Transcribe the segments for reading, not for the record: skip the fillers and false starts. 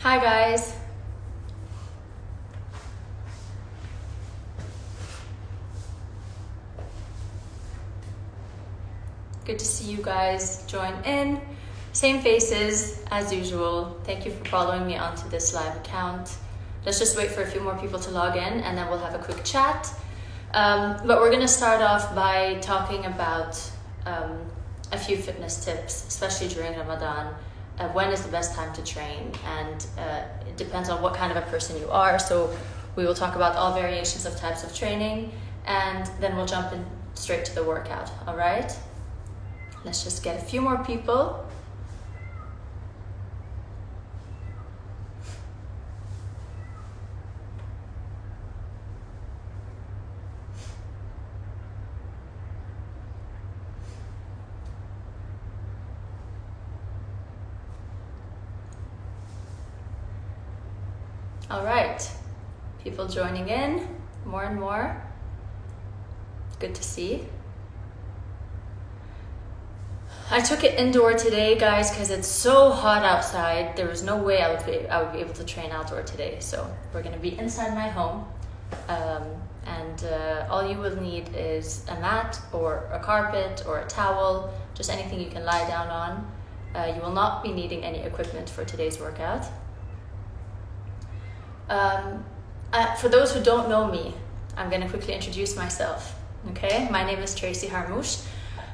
Hi guys. Good to see you guys join in. Same faces as usual. Thank you for following me onto this live account. Let's just wait for a few more people to log in and then we'll have a quick chat. But we're gonna start off by talking about a few fitness tips, especially during Ramadan. When is the best time to train? And it depends on what kind of a person you are. So we will talk about all variations of types of training and then we'll jump in straight to the workout, all right? Let's just get a few more people. All right, people joining in, more and more. Good to see. I took it indoor today, guys, because it's so hot outside. There was no way I would be able to train outdoor today. So we're gonna be inside my home. All you will need is a mat or a carpet or a towel, just anything you can lie down on. You will not be needing any equipment for today's workout. For those who don't know me, I'm going to quickly introduce myself. Okay, my name is Tracy Harmoush.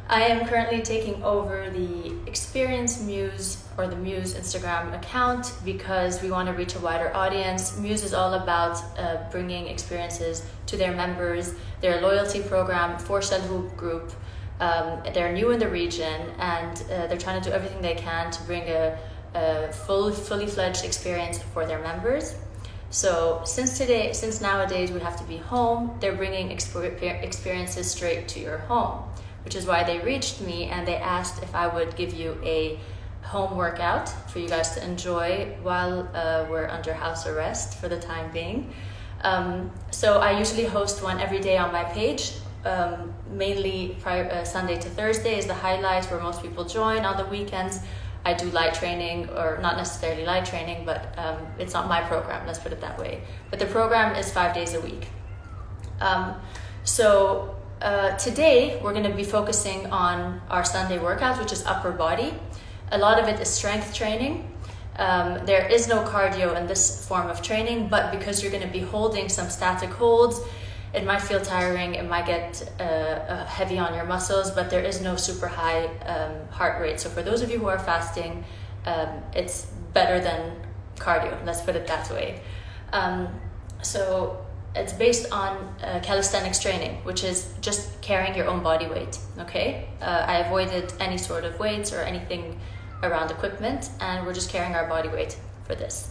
I am currently taking over the ExperienceMuse or the Muse Instagram account because we want to reach a wider audience. Muse is all about bringing experiences to their members, their loyalty program, 4-cell hoop group. They're new in the region and they're trying to do everything they can to bring a fully fledged experience for their members. So since nowadays we have to be home, they're bringing experiences straight to your home, which is why they reached me and they asked if I would give you a home workout for you guys to enjoy while we're under house arrest for the time being. So I usually host one every day on my page. Mainly Sunday to Thursday is the highlight where most people join. On the weekends I do light training, or not necessarily light training, but it's not my program, let's put it that way. But the program is 5 days a week. Today we're going to be focusing on our Sunday workout, which is upper body. A lot of it is strength training. There is no cardio in this form of training, but because you're going to be holding some static holds, it might feel tiring, it might get heavy on your muscles, but there is no super high heart rate. So for those of you who are fasting, it's better than cardio, let's put it that way. So it's based on calisthenics training, which is just carrying your own body weight, okay? I avoided any sort of weights or anything around equipment, and we're just carrying our body weight for this.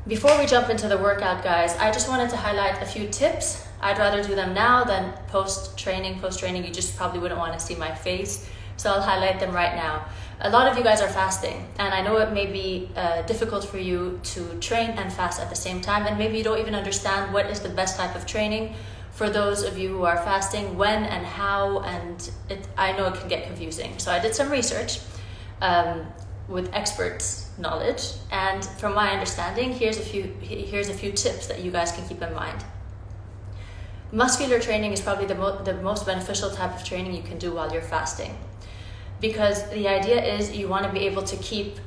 Before we jump into the workout, guys, I just wanted to highlight a few tips. I'd rather do them now than post-training. Post-training, you just probably wouldn't want to see my face, so I'll highlight them right now. A lot of you guys are fasting, and I know it may be difficult for you to train and fast at the same time, and maybe you don't even understand what is the best type of training for those of you who are fasting, when and how, and I know it can get confusing. So I did some research with experts' knowledge, and from my understanding, here's a few tips that you guys can keep in mind. Muscular training is probably the most beneficial type of training you can do while you're fasting, because the idea is you want to be able to keep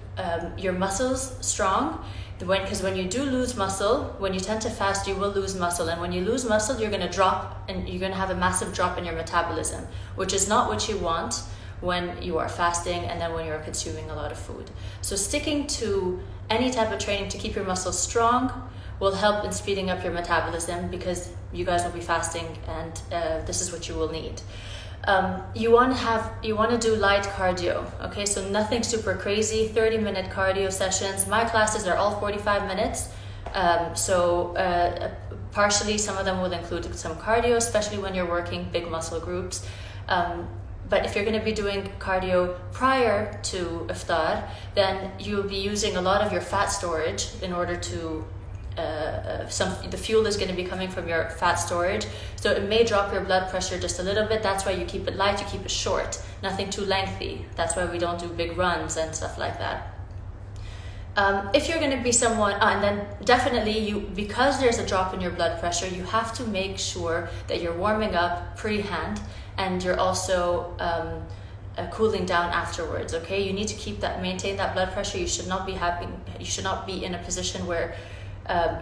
your muscles strong. Because when you do lose muscle, when you tend to fast, you will lose muscle, and when you lose muscle, you're going to drop, and you're going to have a massive drop in your metabolism, which is not what you want when you are fasting and then when you're consuming a lot of food. So sticking to any type of training to keep your muscles strong will help in speeding up your metabolism, because you guys will be fasting and this is what you will need. You want to do light cardio, okay? So nothing super crazy, 30-minute cardio sessions. My classes are all 45 minutes. Partially some of them will include some cardio, especially when you're working big muscle groups. But if you're going to be doing cardio prior to iftar, then you'll be using a lot of your fat storage in order to the fuel is going to be coming from your fat storage, so it may drop your blood pressure just a little bit. That's why you keep it light, you keep it short, nothing too lengthy. That's why we don't do big runs and stuff like that. If you're going to be someone, and then definitely because there's a drop in your blood pressure, you have to make sure that you're warming up pre-hand and you're also cooling down afterwards. Okay, you need to maintain that blood pressure. You should not be in a position where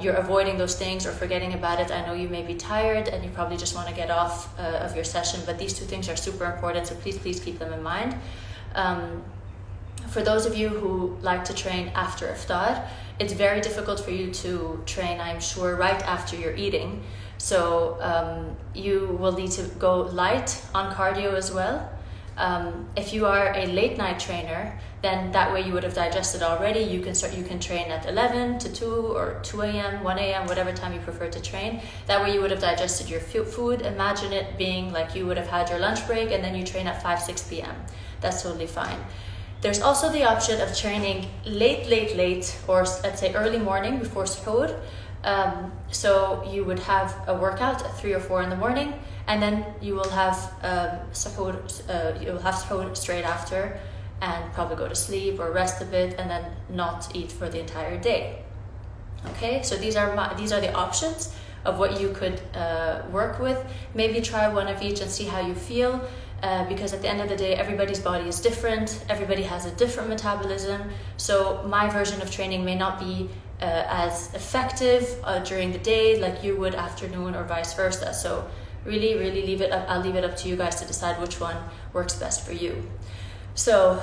you're avoiding those things or forgetting about it. I know you may be tired and you probably just want to get off of your session, but these two things are super important, so please keep them in mind. For those of you who like to train after iftar, it's very difficult for you to train, I'm sure, right after you're eating. So you will need to go light on cardio as well. If you are a late night trainer, then that way you would have digested already. You can train at 11 to 2 or 2 a.m., 1 a.m., whatever time you prefer to train. That way you would have digested your food. Imagine it being like you would have had your lunch break and then you train at 5, 6 p.m. That's totally fine. There's also the option of training late, or let's say early morning before suhoor. So you would have a workout at 3 or 4 in the morning, and then you will have suhoor. You will have suhoor straight after, and probably go to sleep or rest a bit, and then not eat for the entire day. Okay, so these are the options of what you could work with. Maybe try one of each and see how you feel. Because at the end of the day, everybody's body is different, everybody has a different metabolism, so my version of training may not be as effective during the day like you would afternoon or vice versa. So really I'll leave it up to you guys to decide which one works best for you. So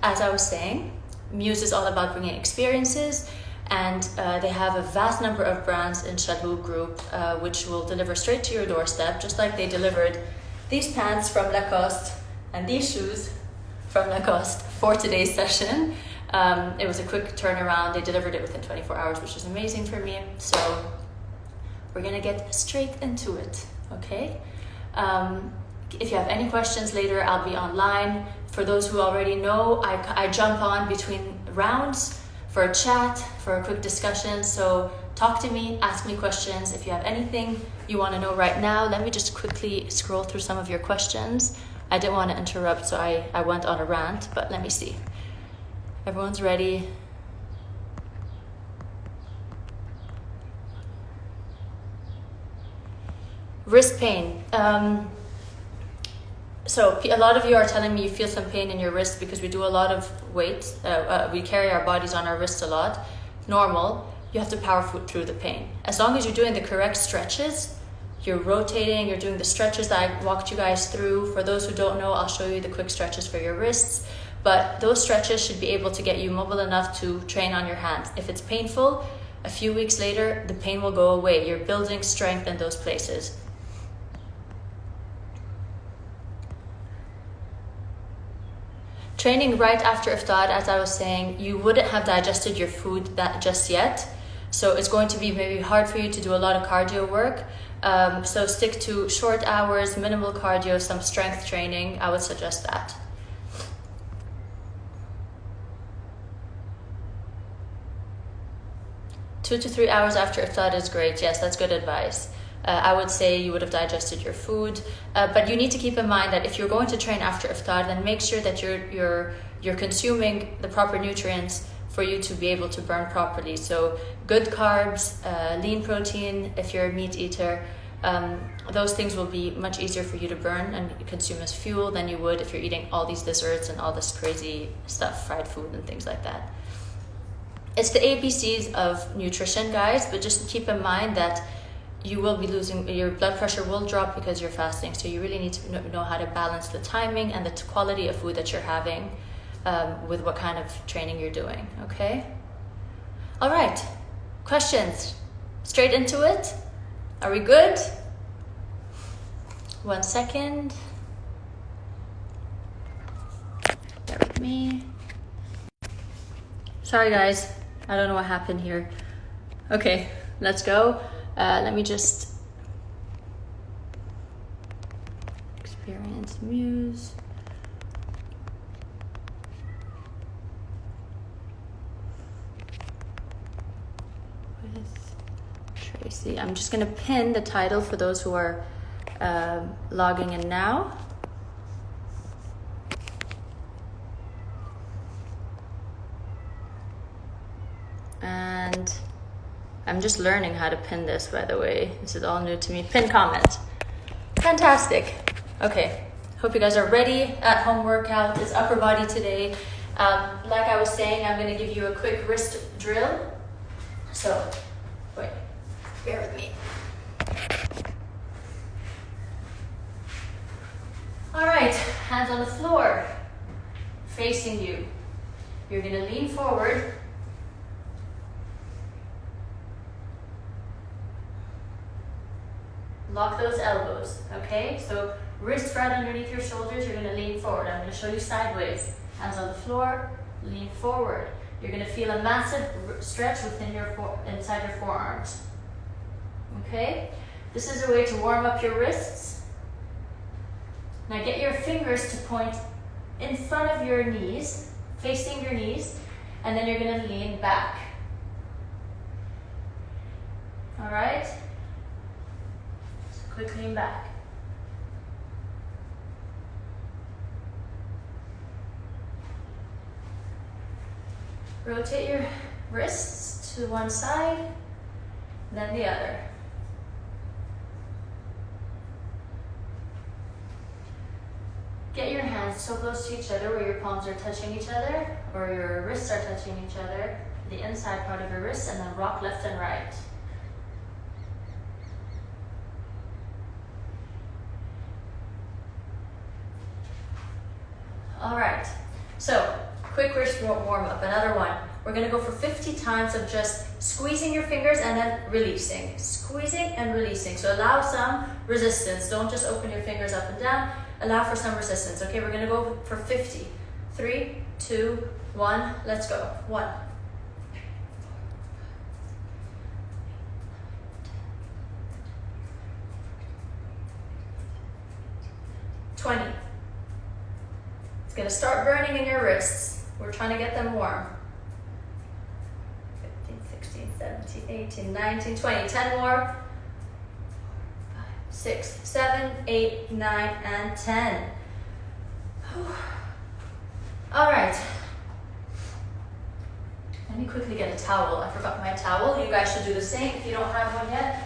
as I was saying, Muse is all about bringing experiences, and they have a vast number of brands in Shalhoub Group which will deliver straight to your doorstep, just like they delivered these pants from Lacoste and these shoes from Lacoste for today's session. It was a quick turnaround. They delivered it within 24 hours, which is amazing for me. So we're gonna get straight into it, okay? If you have any questions later, I'll be online. For those who already know, I jump on between rounds for a chat, for a quick discussion. So talk to me, ask me questions. If you have anything you want to know right now, let me just quickly scroll through some of your questions. I didn't want to interrupt, so I went on a rant, but let me see. Everyone's ready. Wrist pain. So a lot of you are telling me you feel some pain in your wrists because we do a lot of weight. We carry our bodies on our wrists a lot. Normal. You have to power through the pain. As long as you're doing the correct stretches, you're rotating, you're doing the stretches that I walked you guys through. For those who don't know, I'll show you the quick stretches for your wrists. But those stretches should be able to get you mobile enough to train on your hands. If it's painful, a few weeks later, the pain will go away. You're building strength in those places. Training right after iftar, as I was saying, you wouldn't have digested your food just yet. So it's going to be maybe hard for you to do a lot of cardio work. So stick to short hours, minimal cardio, some strength training. I would suggest that. Two to 3 hours after iftar is great. Yes, that's good advice. I would say you would have digested your food, but you need to keep in mind that if you're going to train after iftar, then make sure that you're consuming the proper nutrients for you to be able to burn properly. So good carbs, lean protein, if you're a meat eater, those things will be much easier for you to burn and consume as fuel than you would if you're eating all these desserts and all this crazy stuff, fried food and things like that. It's the ABCs of nutrition, guys, but just keep in mind that you will be losing, your blood pressure will drop because you're fasting. So you really need to know how to balance the timing and the quality of food that you're having with what kind of training you're doing, okay? All right, questions? Straight into it? Are we good? 1 second. Bear with me. Sorry guys, I don't know what happened here. Okay, let's go. Let me just ExperienceMuse. With Tracy. I'm just going to pin the title for those who are logging in now. I'm just learning how to pin this, by the way. This is all new to me. Pin comment. Fantastic. Okay, hope you guys are ready. At home workout is upper body today. Like I was saying, I'm gonna give you a quick wrist drill. So, wait, bear with me. All right, hands on the floor, facing you. You're gonna lean forward. Lock those elbows, okay? So wrists right underneath your shoulders, you're gonna lean forward. I'm gonna show you sideways. Hands on the floor, lean forward. You're gonna feel a massive stretch within your inside your forearms, okay? This is a way to warm up your wrists. Now get your fingers to point in front of your knees, facing your knees, and then you're gonna lean back. All right? So quick lean back. Rotate your wrists to one side, then the other. Get your hands so close to each other where your palms are touching each other or your wrists are touching each other, the inside part of your wrists, and then rock left and right. All right, so quick wrist warm up, another one. We're gonna go for 50 times of just squeezing your fingers and then releasing. Squeezing and releasing, so allow some resistance. Don't just open your fingers up and down. Allow for some resistance. Okay, we're gonna go for 50. 3, 2, 1, let's go. 1. 20. It's gonna start burning in your wrists. We're trying to get them warm. 15, 16, 17, 18, 19, 20. 10 more. 6, 7, 8, 9, and 10. All right. Let me quickly get a towel. I forgot my towel. You guys should do the same if you don't have one yet.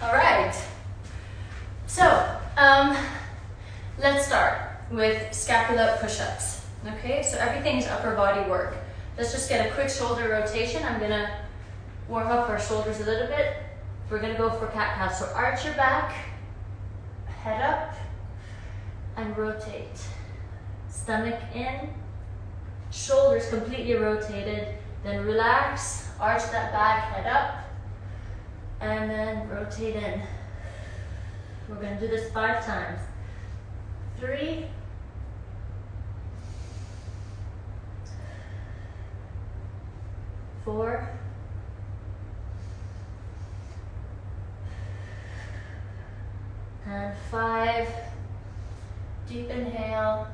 All right. So, let's start with scapula push-ups. Okay, so everything is upper body work. Let's just get a quick shoulder rotation. I'm gonna warm up our shoulders a little bit. We're gonna go for cat-cow. So arch your back, head up, and rotate. Stomach in, shoulders completely rotated. Then relax, arch that back, head up, and then rotate in. We're gonna do this 5 times. 3, 4, 5. Deep inhale,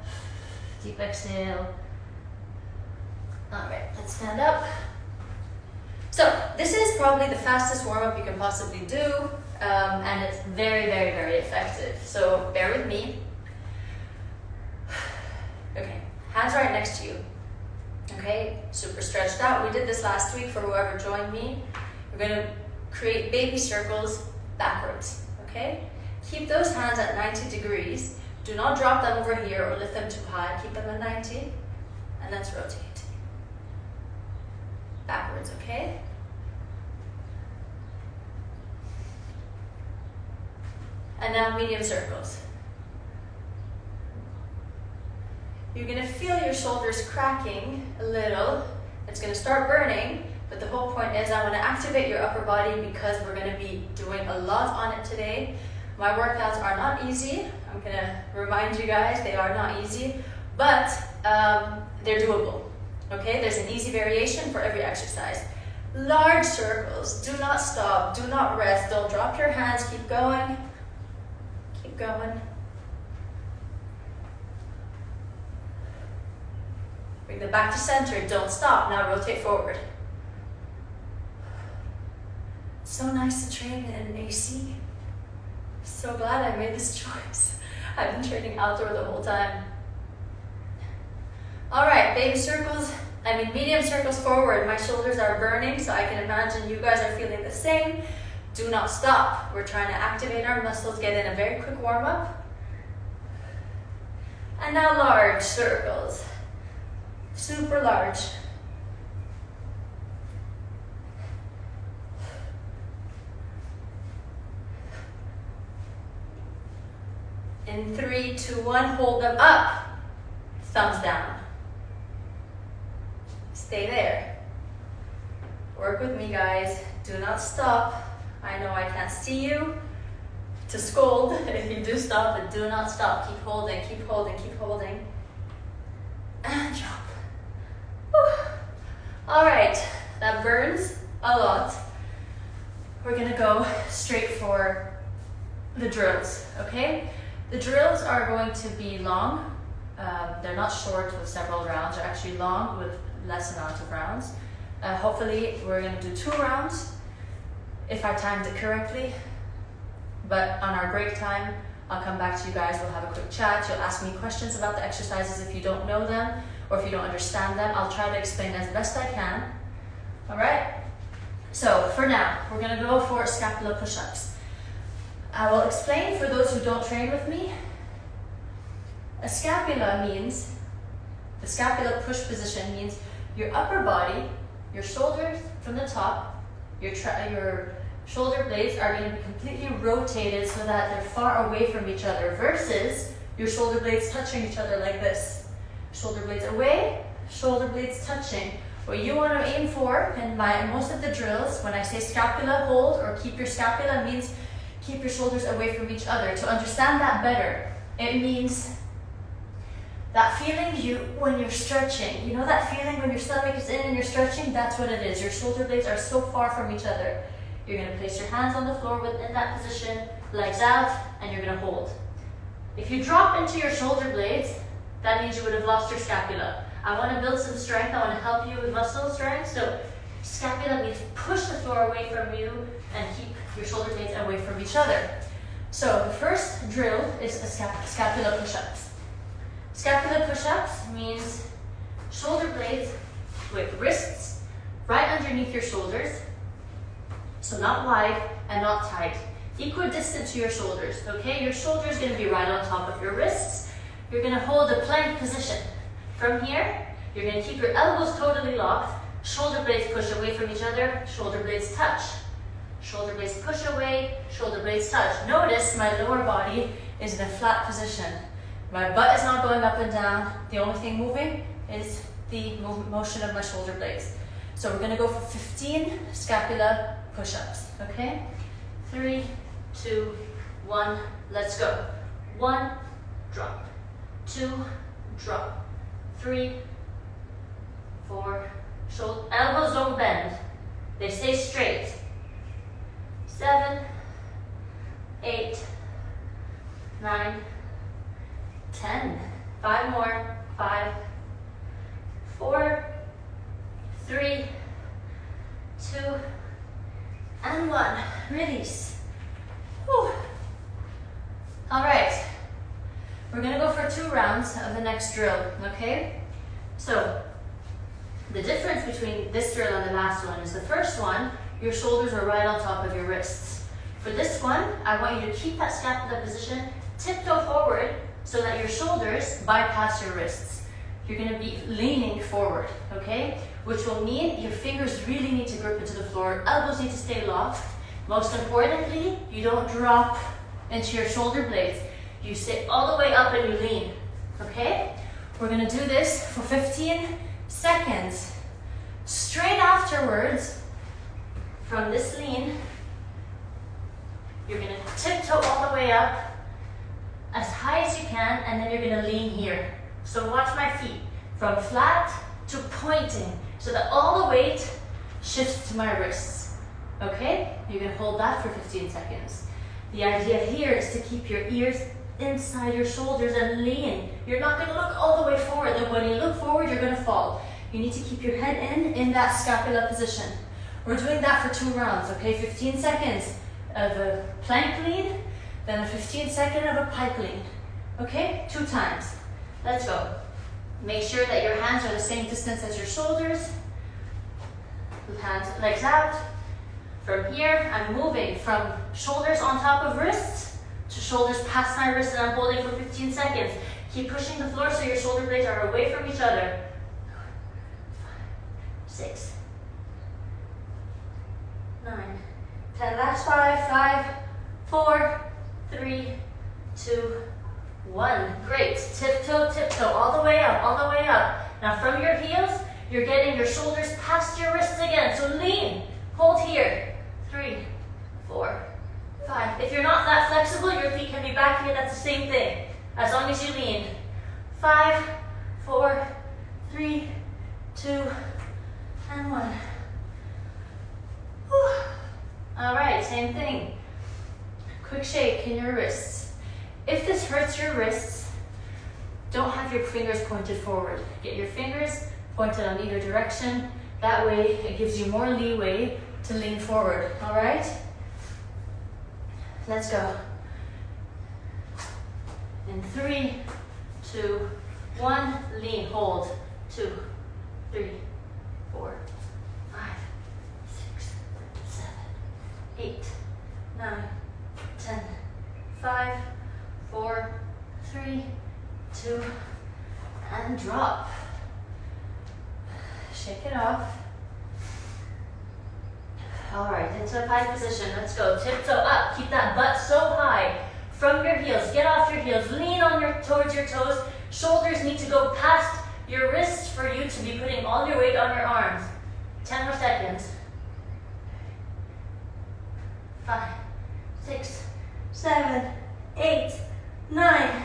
deep exhale. All right, let's stand up. So this is probably the fastest warm-up you can possibly do, and it's very, very, very effective. So bear with me. Okay, hands right next to you. Okay, super stretched out. We did this last week for whoever joined me. We're gonna create baby circles backwards, okay? Keep those hands at 90 degrees. Do not drop them over here or lift them too high. Keep them at 90, and let's rotate. Backwards, okay? And now medium circles. You're gonna feel your shoulders cracking a little. It's gonna start burning, but the whole point is I wanna activate your upper body because we're gonna be doing a lot on it today. My workouts are not easy. I'm gonna remind you guys, they are not easy, but they're doable, okay? There's an easy variation for every exercise. Large circles, do not stop, do not rest, don't drop your hands, keep going, keep going. Bring them back to center, don't stop, now rotate forward. It's so nice to train in AC. So glad I made this choice. I've been training outdoor the whole time. All right, baby circles, medium circles forward. My shoulders are burning, so I can imagine you guys are feeling the same. Do not stop. We're trying to activate our muscles, get in a very quick warm up. And now large circles, super large. In 3, 2, 1, hold them up. Thumbs down. Stay there. Work with me, guys. Do not stop. I know I can't see you to scold if you do stop, but do not stop. Keep holding, keep holding, keep holding. And drop. Whew. All right, that burns a lot. We're gonna go straight for the drills, okay? The drills are going to be long. They're not short with several rounds. They're actually long with less amount of rounds. Hopefully we're going to do 2 rounds if I timed it correctly. But on our break time, I'll come back to you guys. We'll have a quick chat. You'll ask me questions about the exercises if you don't know them or if you don't understand them. I'll try to explain as best I can. All right? So for now, we're going to go for scapula push-ups. I will explain for those who don't train with me. A scapula means, the scapula push position means your upper body, your shoulders from the top, your shoulder blades are going to be completely rotated so that they're far away from each other versus your shoulder blades touching each other like this. Shoulder blades away, shoulder blades touching. What you want to aim for in most of the drills, when I say scapula hold or keep your scapula, means keep your shoulders away from each other. To understand that better, it means that feeling when you're stretching. You know that feeling when your stomach is in and you're stretching? That's what it is. Your shoulder blades are so far from each other. You're going to place your hands on the floor within that position, legs out, and you're going to hold. If you drop into your shoulder blades, that means you would have lost your scapula. I want to build some strength. I want to help you with muscle strength. So scapula means push the floor away from you and keep your shoulder blades away from each other. So the first drill is a scapula push-ups. Scapula push-ups means shoulder blades with wrists right underneath your shoulders. So not wide and not tight. Equidistant to your shoulders, okay? Your shoulder is going to be right on top of your wrists. You're going to hold a plank position. From here, you're going to keep your elbows totally locked. Shoulder blades push away from each other. Shoulder blades touch. Shoulder blades push away. Shoulder blades touch. Notice my lower body is in a flat position. My butt is not going up and down. The only thing moving is the motion of my shoulder blades. So we're going to go for 15 scapula push-ups, okay? 3, 2, 1, let's go. 1, drop. 2, drop. 3, 4, elbows don't bend. They stay straight. 7, 8, 9, 10. 5 more. 5, 4, 3, 2, and 1. Release. Whew. All right. We're going to go for 2 rounds of the next drill, okay? So the difference between this drill and the last one is the first one, your shoulders are right on top of your wrists. For this one, I want you to keep that scapula position, tiptoe forward so that your shoulders bypass your wrists. You're going to be leaning forward, okay? Which will mean your fingers really need to grip into the floor, elbows need to stay locked. Most importantly, you don't drop into your shoulder blades. You sit all the way up and you lean, okay? We're going to do this for 15 seconds. Straight afterwards, from this lean, you're going to tiptoe all the way up as high as you can, and then you're going to lean here. So watch my feet, from flat to pointing, so that all the weight shifts to my wrists, okay? You're going to hold that for 15 seconds. The idea here is to keep your ears inside your shoulders and lean. You're not going to look all the way forward. Then when you look forward, you're going to fall. You need to keep your head in that scapula position. We're doing that for 2 rounds, okay? 15 seconds of a plank lean, then a 15 second of a pike lean. Okay, 2 times. Let's go. Make sure that your hands are the same distance as your shoulders. Hands, legs out. From here, I'm moving from shoulders on top of wrists to shoulders past my wrists, and I'm holding for 15 seconds. Keep pushing the floor so your shoulder blades are away from each other. 6, 9, 10. Last 5, 4, 3, 2, 1. Great. Tiptoe, tiptoe, all the way up, all the way up. Now from your heels, you're getting your shoulders past your wrists again. So lean, hold here. 3, 4, 5. If you're not that flexible, your feet can be back here. That's the same thing, as long as you lean. 5, 4, 3, 2, and 1. Whew. All right, same thing. Quick shake in your wrists. If this hurts your wrists, don't have your fingers pointed forward. Get your fingers pointed on either direction. That way, it gives you more leeway to lean forward, all right? Let's go. In 3, 2, 1, lean, hold. 2, 3, 4, 5, 6, 7, 8, 9, 10, 5, 4, 3, 2, and drop. Shake it off. All right, into a pie position. Let's go. Tiptoe up. Keep that butt so high. From your heels. Get off your heels. Lean on towards your toes. Shoulders need to go past your wrists for you to be putting all your weight on your arms. 10 more seconds. 5, 6, 7, 8, 9,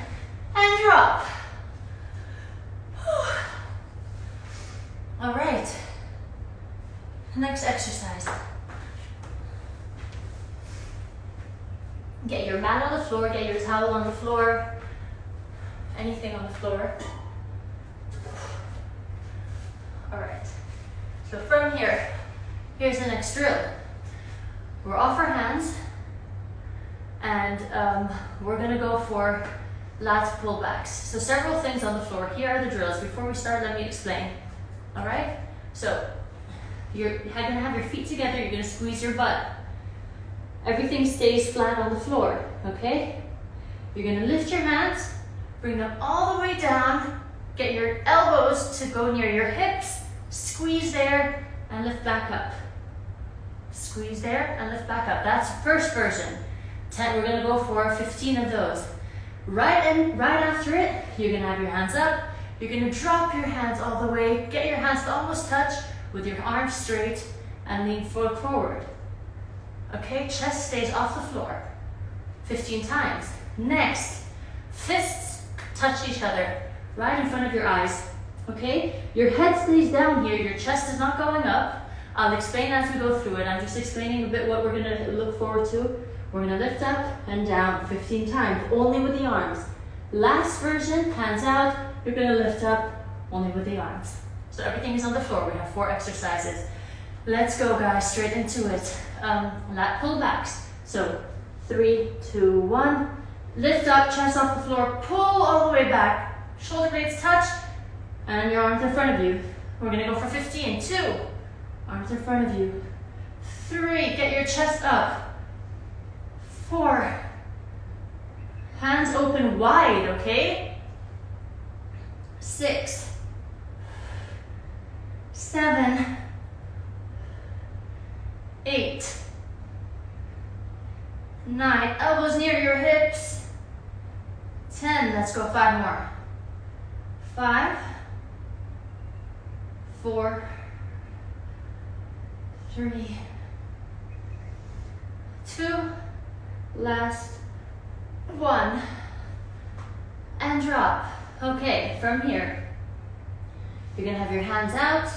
and drop. All right. Next exercise. Get your mat on the floor, get your towel on the floor, anything on the floor. All right, so from here, here's the next drill. We're off our hands, and we're gonna go for lats pullbacks. So several things on the floor. Here are the drills. Before we start, let me explain. All right, so you're gonna have your feet together, you're gonna squeeze your butt. Everything stays flat on the floor, okay? You're gonna lift your hands, bring them all the way down, get your elbows to go near your hips, squeeze there, and lift back up. Squeeze there, and lift back up. That's first version. 10, we're gonna go for 15 of those. Right after it, you're gonna have your hands up, you're gonna drop your hands all the way, get your hands to almost touch with your arms straight, and lean forward. Okay, chest stays off the floor. 15 times. Next, fists touch each other right in front of your eyes. Okay, your head stays down here, your chest is not going up. I'll explain as we go through it. I'm just explaining a bit what we're gonna look forward to. We're gonna lift up and down 15 times, only with the arms. Last version, hands out, you're gonna lift up only with the arms. So everything is on the floor. We have 4 exercises. Let's go, guys, straight into it. Lat pullbacks. So 3, 2, 1. Lift up, chest off the floor, pull all the way back. Shoulder blades touch, and your arms in front of you. We're gonna go for 15. 2, arms in front of you. 3, get your chest up. 4, hands open wide, okay? 6, 7, 8, 9, elbows near your hips. 10, let's go 5 more. 5, 4, 3, 2, last 1, and drop. Okay, from here, you're gonna have your hands out,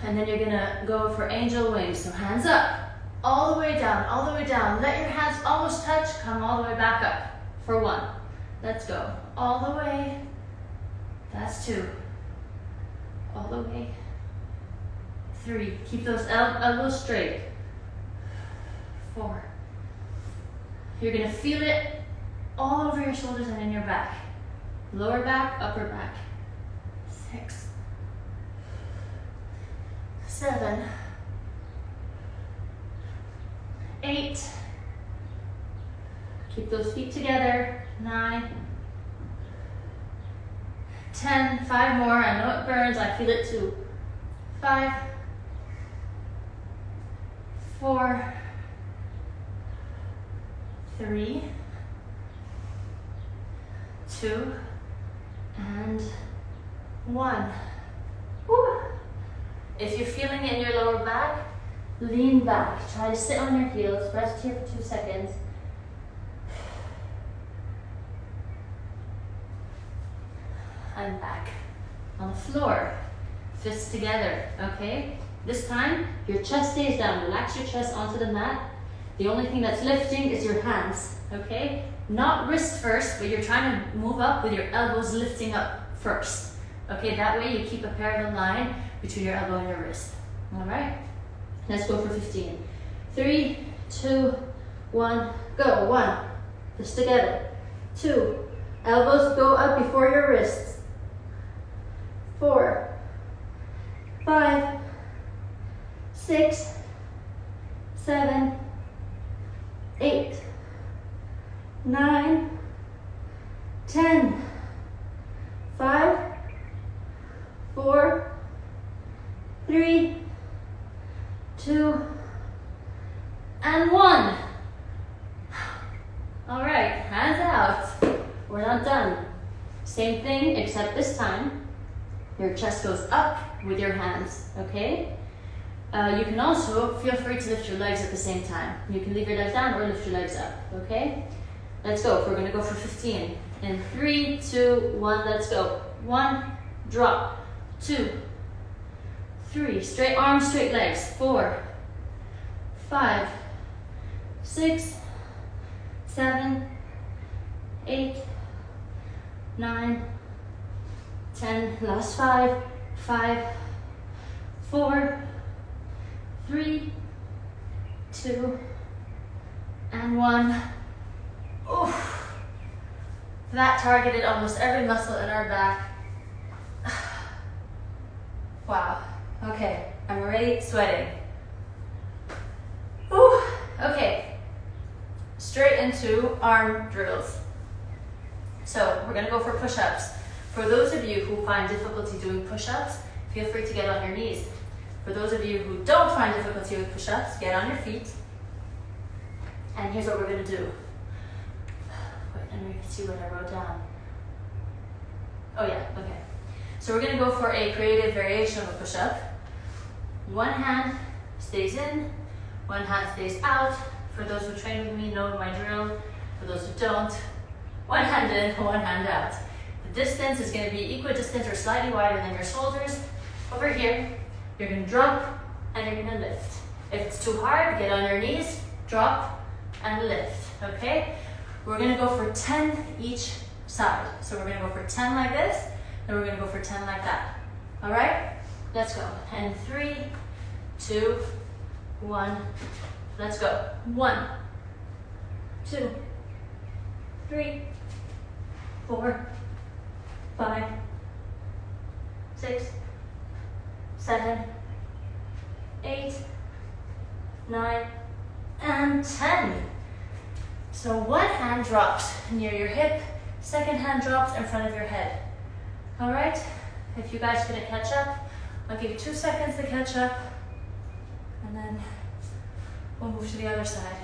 and then you're gonna go for angel wings. So hands up, all the way down, all the way down. Let your hands almost touch, come all the way back up for 1. Let's go, all the way. That's 2, all the way. 3, keep those elbows straight. 4, you're gonna feel it all over your shoulders and in your back. Lower back, upper back. 6, 7, 8. Keep those feet together. 9, 10. 5 more. I know it burns. I feel it too. 5, 4, 3, 2, and 1. Woo. If you're feeling it in your lower back, lean back. Try to sit on your heels. Rest here for 2 seconds. And back. On the floor. Fists together, okay? This time, your chest stays down. Relax your chest onto the mat. The only thing that's lifting is your hands, okay? Not wrist first, but you're trying to move up with your elbows lifting up first. Okay, that way you keep a parallel line between your elbow and your wrist. All right? Let's go for 15. 3, 2, 1, go. 1, fists together. 2, elbows go up before your wrists. 4, 5, 6, 7, 8, 9, 10, 5, 4, 3, 2, and 1. All right, hands out. We're not done. Same thing, except this time, your chest goes up with your hands, okay? You can also feel free to lift your legs at the same time. You can leave your legs down or lift your legs up, okay? Let's go. We're gonna go for 15. In 3, 2, 1, let's go. 1, drop. 2, 3, straight arms, straight legs. 4, 5, 6, 7, 8, 9, 10, last 5, 5, 4, 3, 2, and 1. Oof. That targeted almost every muscle in our back. Wow. Okay, I'm already sweating. Ooh. Okay. Straight into arm drills. So we're gonna go for push-ups. For those of you who find difficulty doing push-ups, feel free to get on your knees. For those of you who don't find difficulty with push-ups, get on your feet. And here's what we're gonna do. Wait, let me see what I wrote down. Oh yeah, okay. So we're gonna go for a creative variation of a push-up. One hand stays in, one hand stays out. For those who train with me know my drill. For those who don't, one hand in, one hand out. The distance is gonna be equidistant or slightly wider than your shoulders. Over here, you're gonna drop and you're gonna lift. If it's too hard, get on your knees, drop and lift, okay? We're gonna go for 10 each side. So we're gonna go for 10 like this, then we're gonna go for 10 like that. All right? Let's go. And 3, 2, 1, let's go. 1, 2, 3, 4, 5, 6, 7, 8, 9, and 10. So one hand drops near your hip, second hand drops in front of your head. All right? If you guys couldn't catch up, I'll give you 2 seconds to catch up, and then we'll move to the other side.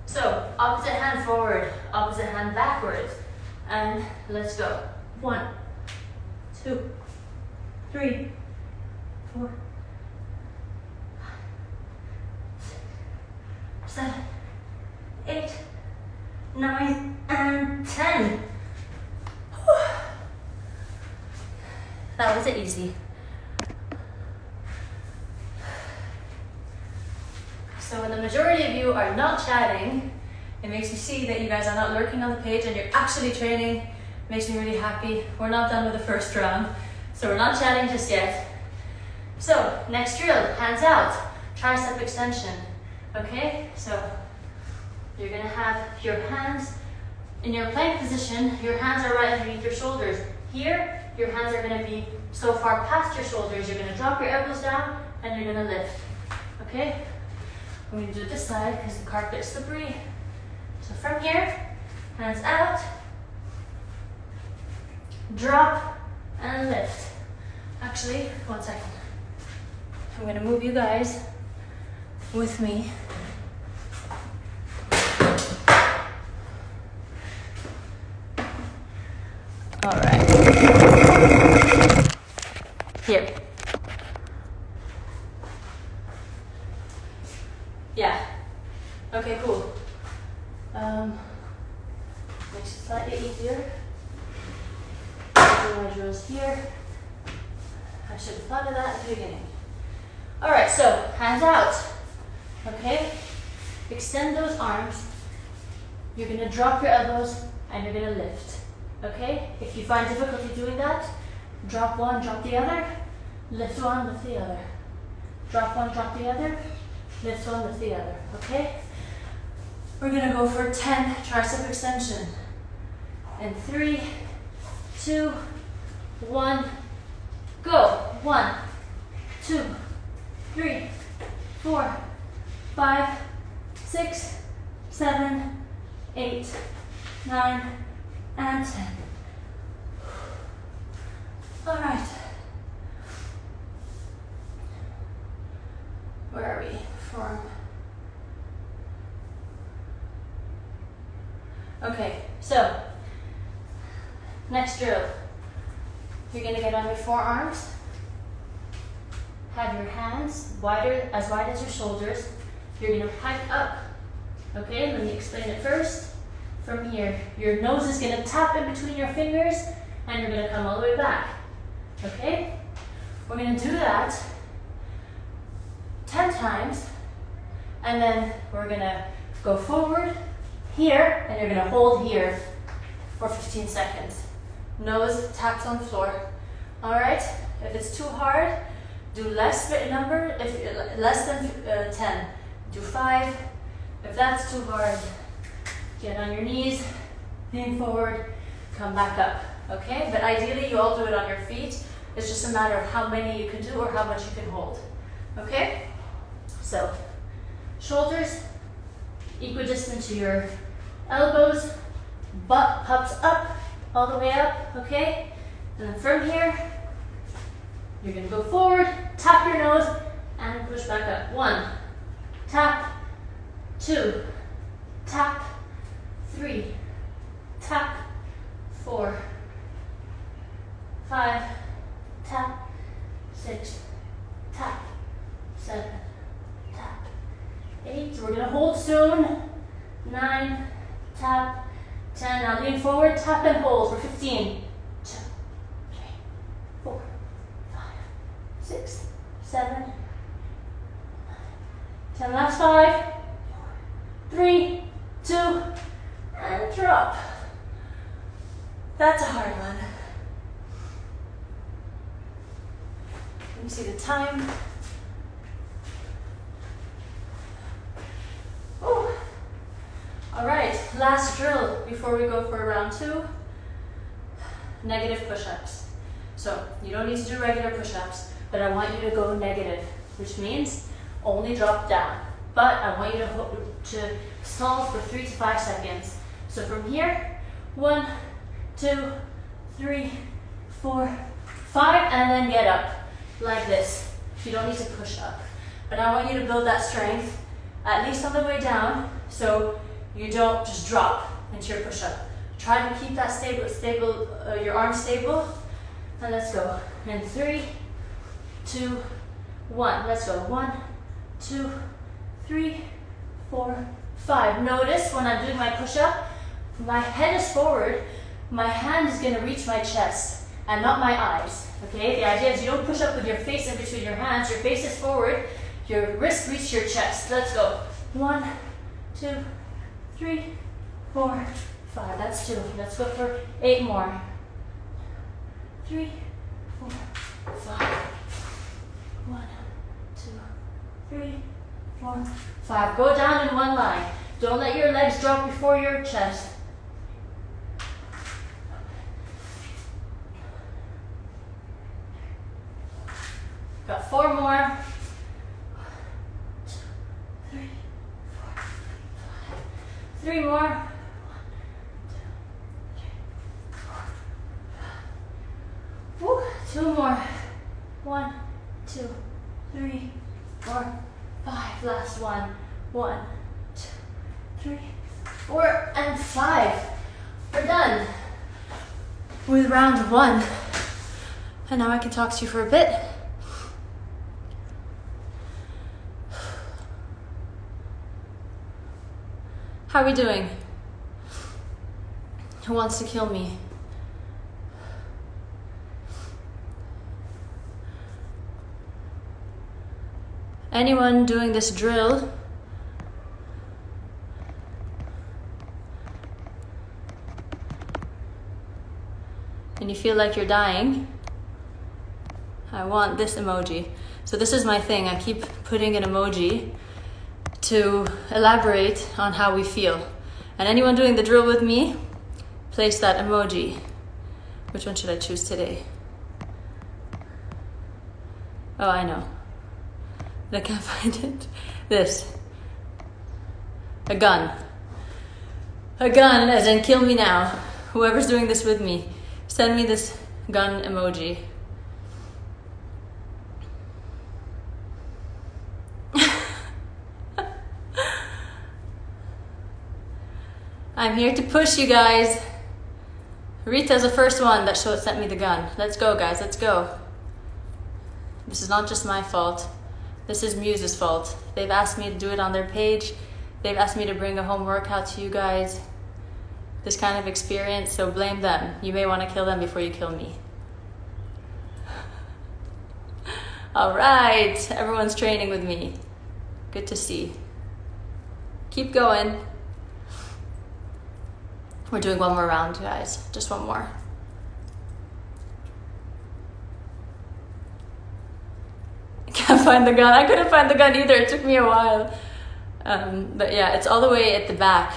So, opposite hand forward, opposite hand backwards, and let's go. 1, 2, 3, 4, 7, 8, 9, and 10. That wasn't easy. So when the majority of you are not chatting, it makes me see that you guys are not lurking on the page and you're actually training. It makes me really happy. We're not done with the first round, so we're not chatting just yet. So next drill, hands out, tricep extension. Okay, so you're gonna have your hands in your plank position. Your hands are right underneath your shoulders. Here, your hands are gonna be so far past your shoulders. You're gonna drop your elbows down and you're gonna lift. Okay? I'm gonna do it this side because the carpet is slippery. So from here, hands out, drop and lift. Actually, 1 second. I'm gonna move you guys with me. All right. Here. Yeah. Okay, cool. Makes it slightly easier. Do my drills here. I should have thought of that at the beginning. All right, so hands out. Okay? Extend those arms. You're gonna drop your elbows and you're gonna lift. Okay? If you find difficulty doing that, drop one, drop the other, lift one, lift the other. Drop one, drop the other, lift one, lift the other. Okay? We're gonna go for 10 tricep extension. And 3, 2, 1, go. 1, 2, 3, 4, 5, 6, 7, 8, 9, and 10. All right. Where are we? Form. Okay, so next drill. You're gonna get on your forearms. Have your hands wider, as wide as your shoulders. You're gonna pike up. Okay, let me explain it first. From here, your nose is gonna tap in between your fingers and you're gonna come all the way back. Okay? We're gonna do that 10 times and then we're gonna go forward here and you're gonna hold here for 15 seconds. Nose taps on floor. All right? If it's too hard, do less number, if less than 10. Do 5. If that's too hard, get on your knees, lean forward, come back up, okay? But ideally, you all do it on your feet. It's just a matter of how many you can do or how much you can hold, okay? So, shoulders equidistant to your elbows, butt pops up, all the way up, okay? And then from here, you're gonna go forward, tap your nose, and push back up. 1, tap, 2, tap, 3, tap, 4, 5, tap, 6, tap, 7, tap, 8. We're gonna hold soon. 9, tap, 10. Now lean forward, tap and hold for 15. 2, 3, 4, 5, 6, 7, 9, 10. Last 5, 3, 2, and drop. That's a hard one. Let me see the time. Ooh. All right, last drill before we go for round 2. Negative push-ups. So you don't need to do regular push-ups, but I want you to go negative, which means only drop down. But I want you to stall for 3 to 5 seconds. So from here, 1, 2, 3, 4, 5, and then get up like this. You don't need to push up. But I want you to build that strength, at least on the way down, so you don't just drop into your push-up. Try to keep that stable, your arms stable. And let's go. And 3, 2, 1. Let's go. 1, 2, 3, 4, 5. Notice when I'm doing my push-up, my head is forward, my hand is gonna reach my chest and not my eyes, okay? The idea is you don't push up with your face in between your hands, your face is forward, your wrist reach your chest. Let's go. 1, 2, 3, 4, 5. That's 2. Let's go for 8 more. 3, 4, 5. 1, 2, 3, 4, 5. Go down in one line. Don't let your legs drop before your chest. Got 4 more. 1, 2, 3, 4, 5. 3 more. 1, 2, 3, 4. Woo, 2 more. 1, 2, 3, 4, 5. Last one. 1, 2, 3, 4, and 5. We're done with round 1. And now I can talk to you for a bit. How are we doing? Who wants to kill me? Anyone doing this drill? And you feel like you're dying? I want this emoji. So this is my thing. I keep putting an emoji to elaborate on how we feel. And anyone doing the drill with me, place that emoji. Which one should I choose today? Oh, I know. I can't find it. This. A gun. A gun, as in kill me now. Whoever's doing this with me, send me this gun emoji. I'm here to push you guys. Rita's the first one that sent me the gun. Let's go, guys, let's go. This is not just my fault. This is Muse's fault. They've asked me to do it on their page. They've asked me to bring a home workout to you guys. This kind of experience, so blame them. You may want to kill them before you kill me. All right, everyone's training with me. Good to see. Keep going. We're doing one more round, guys. Just one more. I can't find the gun. I couldn't find the gun either. It took me a while. But yeah, it's all the way at the back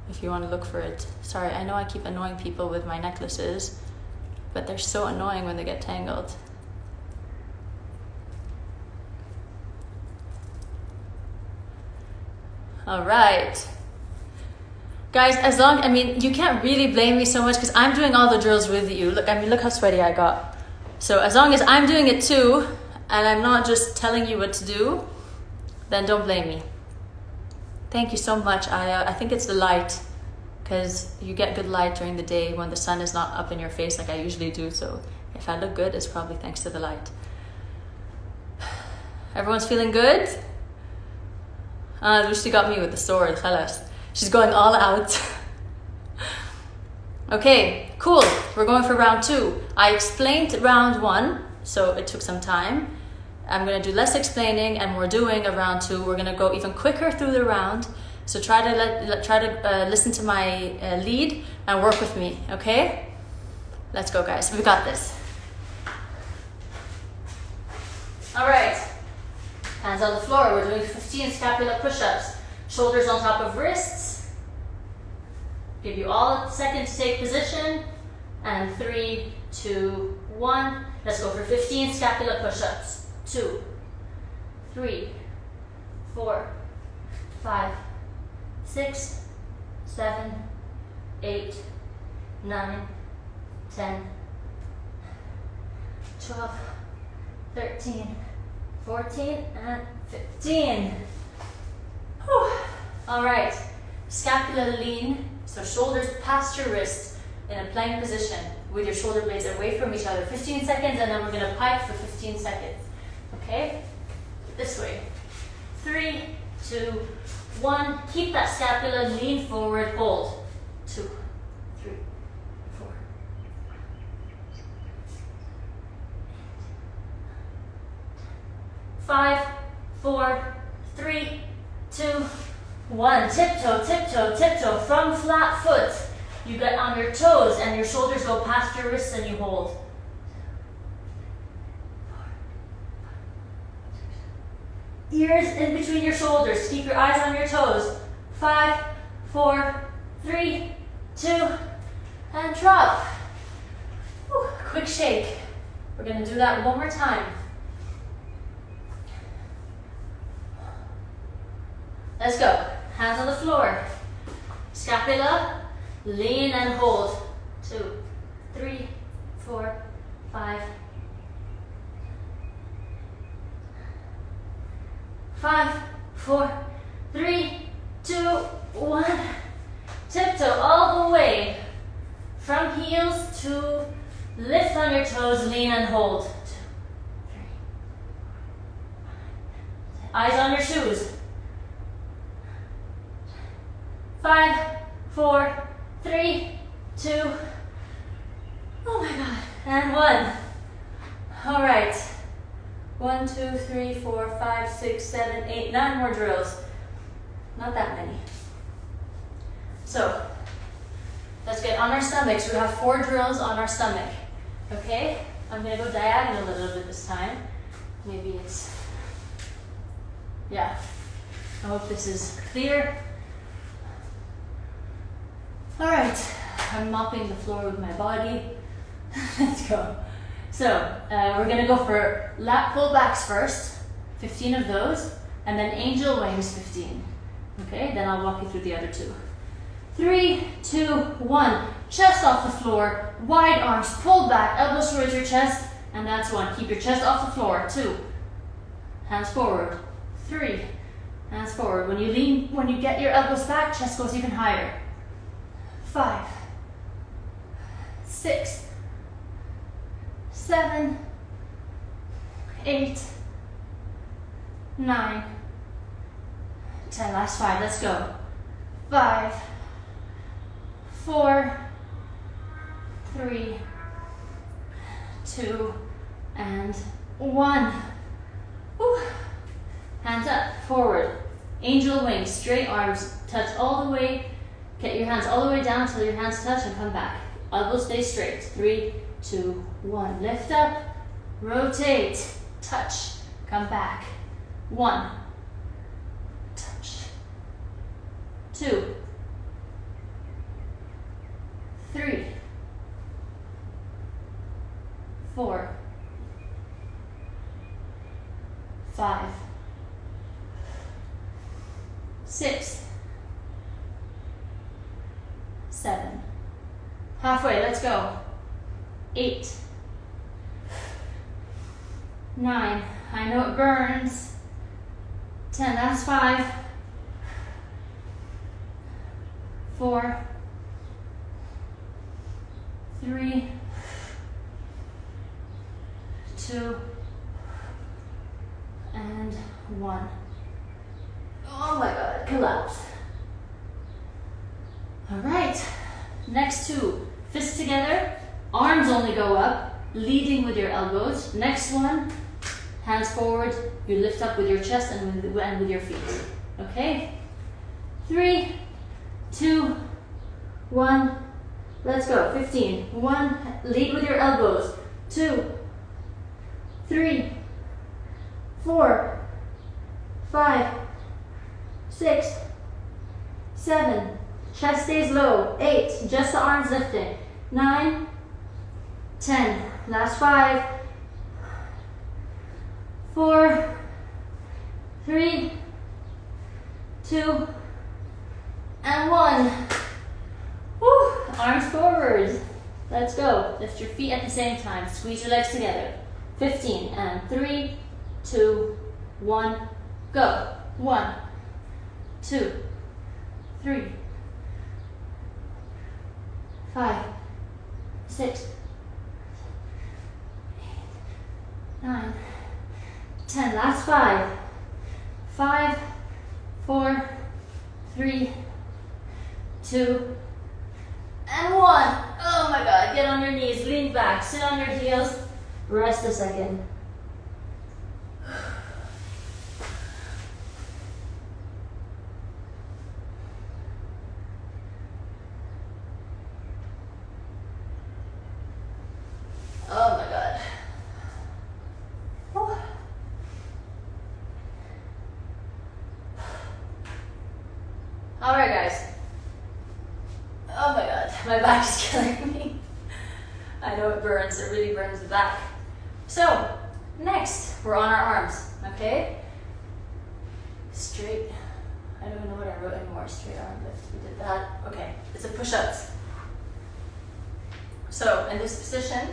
if you want to look for it. Sorry, I know I keep annoying people with my necklaces, but they're so annoying when they get tangled. All right. Guys, you can't really blame me so much because I'm doing all the drills with you. Look how sweaty I got. So as long as I'm doing it too, and I'm not just telling you what to do, then don't blame me. Thank you so much. I think it's the light, because you get good light during the day when the sun is not up in your face like I usually do. So if I look good, it's probably thanks to the light. Everyone's feeling good? Lucy got me with the sword, khalas. She's going all out. Okay, cool. We're going for round 2. I explained round 1, so it took some time. I'm gonna do less explaining, and we're doing a round 2. We're gonna go even quicker through the round. So try to listen to my lead and work with me. Okay? Let's go, guys. We got this. All right. Hands on the floor. We're doing 15 scapula push-ups. Shoulders on top of wrists. Give you all a second to take position. And 3, 2, 1. Let's go for 15 scapula push-ups. 2, 3, 4, 5, 6, 7, 8, 9, 10, 12, 13, 14, and 15. Whew. All right, scapula lean, so shoulders past your wrists in a plank position with your shoulder blades away from each other. 15 seconds, and then we're gonna pike for 15 seconds. Okay, this way. 3, 2, 1. Keep that scapula, lean forward, hold. 2, 3, 4. 5, 4, 3, 2, 1. Tiptoe, tiptoe, tiptoe from flat foot. You get on your toes and your shoulders go past your wrists and you hold. Ears in between your shoulders. Keep your eyes on your toes. 5, 4, 3, 2, and drop. Whew, quick shake. We're gonna do that one more time. Let's go. Hands on the floor. Scapula, lean and hold. 2, 3, 4, 5. 5, 4, 3, 2, 1. Tiptoe all the way from heels to lift on your toes, lean and hold. 2, 3. Eyes on your shoes. 5, 4, 3, 2. Oh my God. And 1. All right. 1, 2, 3, 4, 5, 6, 7, 8, 9 more drills. Not that many. So let's get on our stomachs. We have 4 drills on our stomach. Okay? I'm gonna go diagonal a little bit this time. Maybe it's, yeah. I hope this is clear. All right, I'm mopping the floor with my body. Let's go. So we're gonna go for lat pullbacks first, 15 of those, and then angel wings, 15. Okay, then I'll walk you through the other 2. 3, 2, 1. Chest off the floor, wide arms, pull back, elbows towards your chest, and that's 1. Keep your chest off the floor. 2, hands forward. 3, hands forward. When you lean, when you get your elbows back, chest goes even higher. 5, 6, 7, 8, 9, 10. Last 5. Let's go. 5, 4, 3, 2, and 1. Woo. Hands up, forward. Angel wings, straight arms, touch all the way. Get your hands all the way down until your hands touch and come back. Elbows stay straight. 3, 2, 1. Lift up, rotate, touch, come back. 1, touch. 2, 3, 4, 5, 6, 7. Halfway, let's go. 8, 9. I know it burns. 10, that's 5. 4, 3, 2, and 1. Oh my God, collapse. All right, next 2, fists together, arms only go up, leading with your elbows. Next one, hands forward, you lift up with your chest and with your feet. Okay? 3, 2, 1, let's go. 15. 1, lead with your elbows. 2, 3, 4, 5, 6, 7. Chest stays low. 8, just the arms lifting. 9, 10. Last 5, 4, 3, 2, and 1. Woo. Arms forward. Let's go. Lift your feet at the same time. Squeeze your legs together. 15 and 3, 2, 1, go. 1, 2, 3, 5, 6, 8, 9, 10. Last 5. 5, 4, 3, 2, and 1. Oh my God, get on your knees, lean back, sit on your heels, rest a second. Oh my God. Whew. All right, guys. Oh my God, my back is killing me. I know it burns, it really burns the back. So, next, we're on our arms, okay? Straight, I don't know what I wrote anymore, straight arm lift, we did that. Okay, it's a push-ups. So, in this position,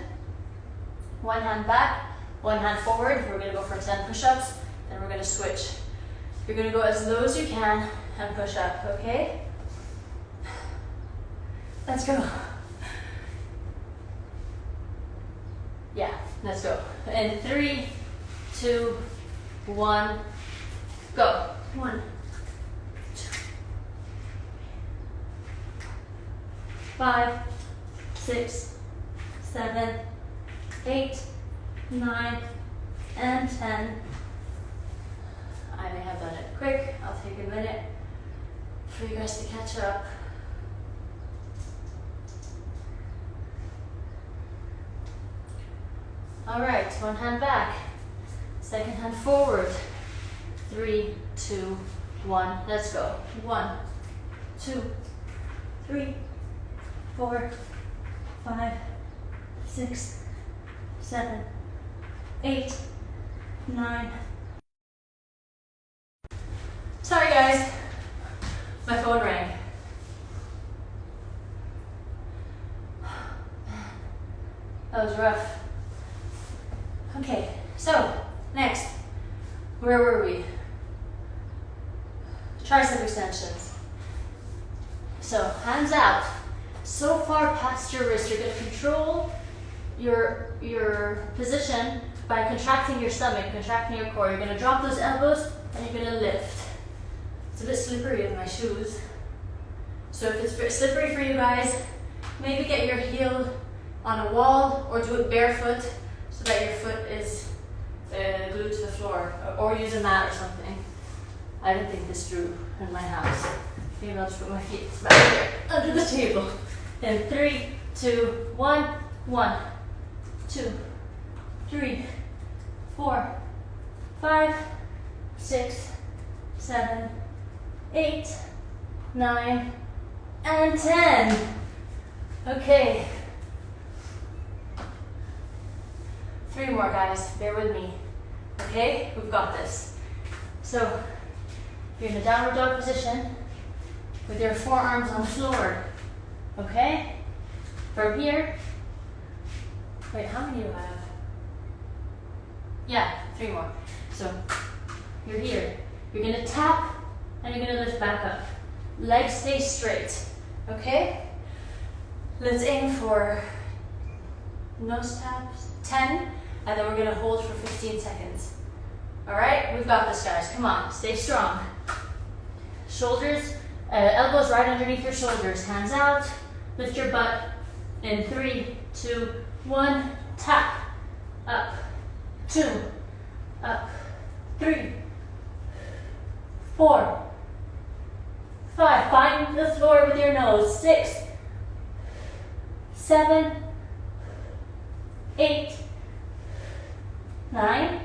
one hand back, one hand forward, we're gonna go for 10 push-ups, then we're gonna switch. You're gonna go as low as you can and push up, okay? Let's go. Yeah, let's go. In 3, 2, 1, go. 1, 2, 5, 6, 7, 8, 9, and 10. I may have done it quick. I'll take a minute for you guys to catch up. All right, one hand back, second hand forward. 3, 2, 1, let's go. 1, 2, 3, 4, 5, 6, 7, 8, 9. Sorry guys, my phone rang. That was rough. Okay, so next, where were we? Tricep extensions. So hands out, so far past your wrist. You're going to control your position by contracting your stomach, contracting your core. You're going to drop those elbows and you're going to lift. It's a bit slippery with my shoes. So if it's a bit slippery for you guys, maybe get your heel on a wall or do it barefoot so that your foot is glued to the floor, or use a mat or something. I didn't think this through in my house. Maybe I'll just put my feet back there under the table. In 3, 2, 1, 1, 2, 3, 4, 5, 6, 7, 8, 9, and 10. Okay. 3 more guys, bear with me. Okay, we've got this. So, you're in a downward dog position with your forearms on the floor. Okay? From here, wait, how many do I have? Yeah, 3 more. So, you're here. You're gonna tap and you're gonna lift back up. Legs stay straight. Okay? Let's aim for nose taps, 10, and then we're gonna hold for 15 seconds. All right, we've got this, guys. Come on, stay strong. Shoulders, elbows right underneath your shoulders. Hands out, lift your butt. In 3, 2, 1, tap. Up, 2, up, 3, 4, 5. Find the floor with your nose. 6, 7, 8, 9,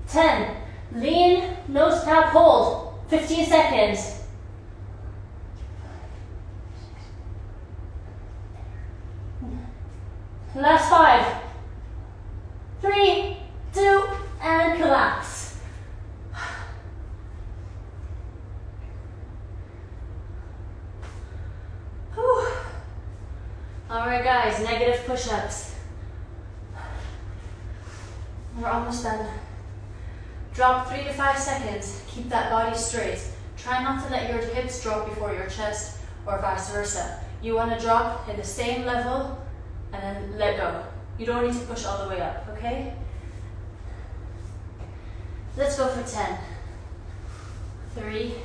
10. Lean, nose tap, hold. 15 seconds. Last 5, 3, 2, and collapse. Whew. All right, guys, negative push-ups. We're almost done. Drop 3 to 5 seconds. Keep that body straight. Try not to let your hips drop before your chest or vice versa. You want to drop in the same level and then let go. You don't need to push all the way up, okay? Let's go for 10. 3,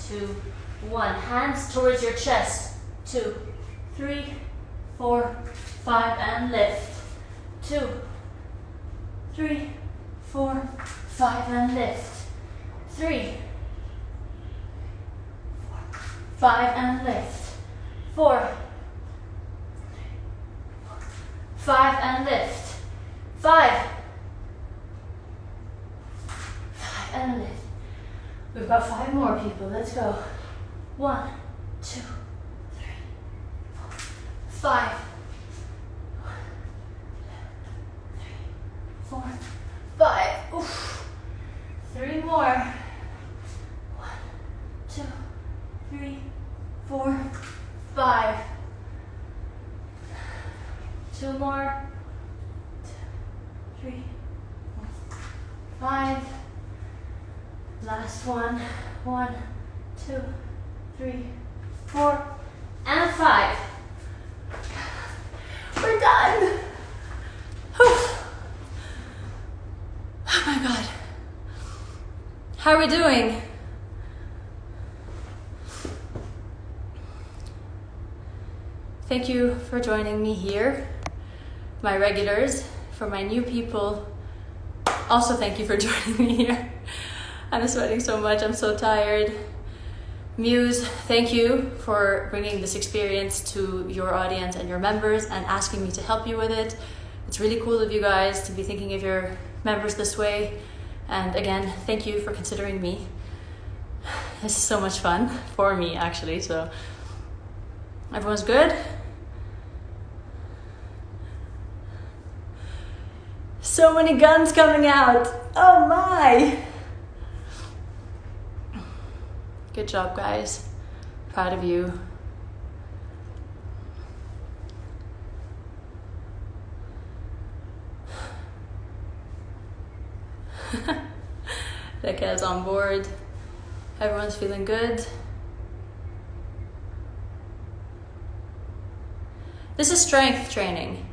2, 1. Hands towards your chest. 2, 3, 4, 5, and lift. 2, 3, 4, 5, and lift. 3, 4, 5, and lift. 4, 5, and lift. 5, 5, and lift. We've got 5 more, people. Let's go. 1, 2, 3, 4, 5. 4, 5. Oof. 3 more. 1, 2, 3, 4, 5. 2 more. 2, 3, 4, 5. Last one. 1, 2, 3, 4, and 5. We're done. Whew. Oh my God. How are we doing? Thank you for joining me here. My regulars, for my new people, also thank you for joining me here. I'm sweating so much, I'm so tired. Muse, thank you for bringing this experience to your audience and your members and asking me to help you with it. It's really cool of you guys to be thinking of your members this way. And again, thank you for considering me. This is so much fun for me, actually. So everyone's good? So many guns coming out. Oh my. Good job, guys. Proud of you. Rekha's on board. Everyone's feeling good. This is strength training.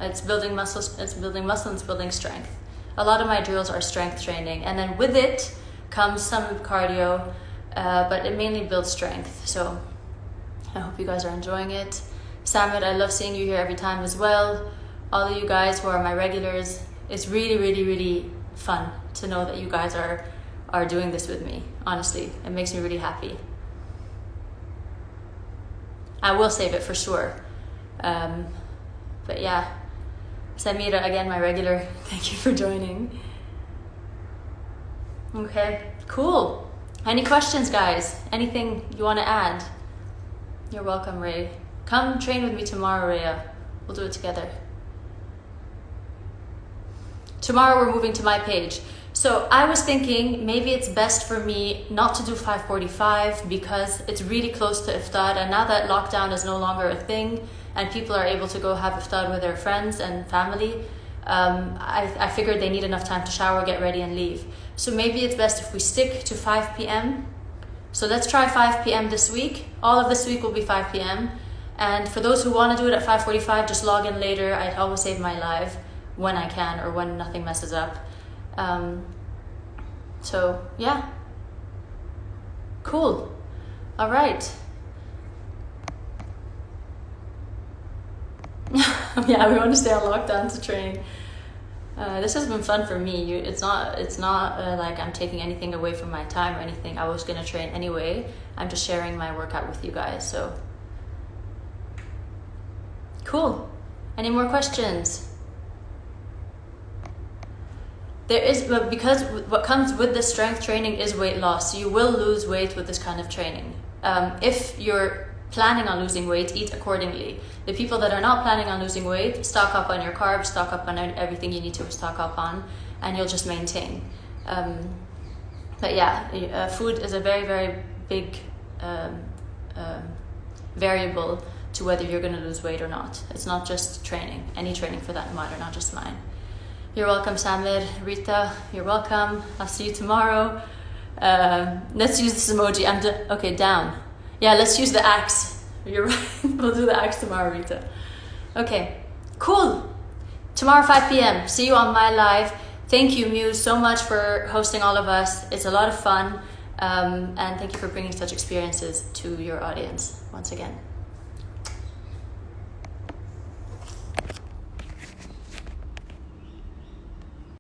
It's building muscles, it's building muscle, and it's building strength. A lot of my drills are strength training, and then with it comes some cardio, but it mainly builds strength. So I hope you guys are enjoying it. Samit, I love seeing you here every time as well. All of you guys who are my regulars, it's really, really, really fun to know that you guys are doing this with me. Honestly, it makes me really happy. I will save it for sure. But yeah, Samira, again, my regular, thank you for joining. Okay, cool. Any questions, guys? Anything you want to add? You're welcome, Ray. Come train with me tomorrow, Rhea. We'll do it together. Tomorrow we're moving to my page. So I was thinking maybe it's best for me not to do 5:45 because it's really close to iftar, and now that lockdown is no longer a thing and people are able to go have iftar with their friends and family, I figured they need enough time to shower, get ready, and leave. So maybe it's best if we stick to 5 p.m. So let's try 5 p.m. this week. All of this week will be 5 p.m. And for those who want to do it at 5:45, just log in later. I always save my live when I can or when nothing messes up. So yeah, cool. All right. Yeah, we want to stay on lockdown to train. This has been fun for me. It's not like I'm taking anything away from my time or anything. I was gonna train anyway. I'm just sharing my workout with you guys. So cool. Any more questions? There is, but because what comes with this strength training is weight loss. So you will lose weight with this kind of training. If you're planning on losing weight, eat accordingly. The people that are not planning on losing weight, stock up on your carbs, stock up on everything you need to stock up on, and you'll just maintain. But yeah, food is a very, very big variable to whether you're going to lose weight or not. It's not just training, any training for that matter, not just mine. You're welcome, Samir. Rita, you're welcome. I'll see you tomorrow. Let's use this emoji. Okay, down. Yeah, let's use the axe. You're right. We'll do the axe tomorrow, Rita. Okay, cool. Tomorrow, 5 p.m. See you on my live. Thank you, Muse, so much for hosting all of us. It's a lot of fun. And thank you for bringing such experiences to your audience once again.